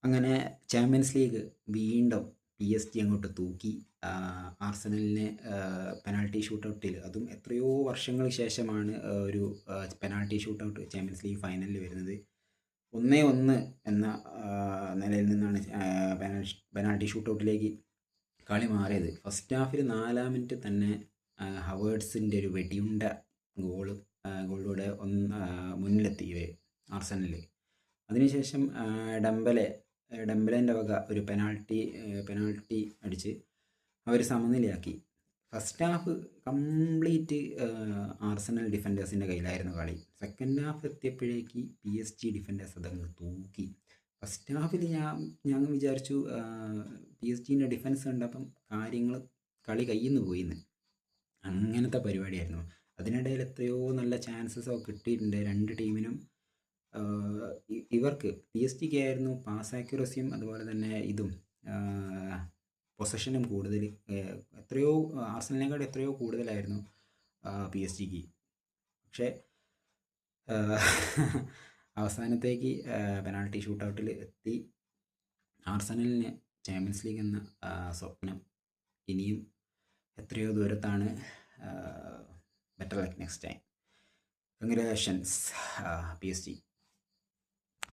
അങ്ങനെ champions league വീണ്ടും PSG അങ്ങോട്ട് തൂക്കി. ആർസണലിനെ പെനാൽറ്റി ഷൂട്ടൗട്ടിൽ, അതും എത്രയോ വർഷങ്ങൾക്ക് ശേഷമാണ് ഒരു പെനാൽറ്റി ഷൂട്ടൗട്ട് ചാമ്പ്യൻസ് ലീഗ് ഫൈനലിൽ വരുന്നത്. 1-1 എന്ന നിലയിൽ നിന്നാണ് പെനാൽറ്റി ഷൂട്ടൗട്ടിലേക്ക് കളി മാറിയത്. ഫസ്റ്റ് ഹാഫിൽ 4-ാം മിനിറ്റ് തന്നെ ഹവേർട്സിൻ്റെ ഒരു വെടിയുണ്ട ഗോളിലൂടെ മുന്നിലെത്തി ആർസണൽ. അതിനുശേഷം ഡെമ്പലേൻ്റെ വക ഒരു പെനാൽറ്റി അടിച്ച് അവർ സമനിലയാക്കി. ഫസ്റ്റ് ഹാഫ് കംപ്ലീറ്റ് ആർസണൽ ഡിഫൻഡേഴ്സിൻ്റെ കയ്യിലായിരുന്നു കളി. സെക്കൻഡ് ഹാഫ് എത്തിയപ്പോഴേക്ക് PSG ഡിഫൻഡേഴ്സ് അതങ്ങ് തൂക്കി. ഫസ്റ്റ് ഹാഫിൽ ഞാൻ വിചാരിച്ചു PSG ഡിഫൻസ് കണ്ടപ്പം കളി കയ്യിൽ നിന്ന് പോയിന്ന്. അങ്ങനത്തെ പരിപാടിയായിരുന്നു. അതിനിടയിൽ എത്രയോ നല്ല ചാൻസസ് കിട്ടിയിട്ടുണ്ട് രണ്ട് ടീമിനും. ഇവർക്ക് PSG ആയിരുന്നു പാസ് ആക്യുറസിയും അതുപോലെ തന്നെ പൊസഷനും കൂടുതൽ. എത്രയോ ആർസണലിനെക്കാൾ എത്രയോ കൂടുതലായിരുന്നു PSG. പക്ഷേ അവസാനത്തേക്ക് പെനാൽറ്റി ഷൂട്ടൗട്ടിൽ എത്തി. ആർസണലിന് ചാമ്പ്യൻസ് ലീഗ് എന്ന സ്വപ്നം ഇനിയും എത്രയോ ദൂരത്താണ്. Better luck next time. Congratulations PSG.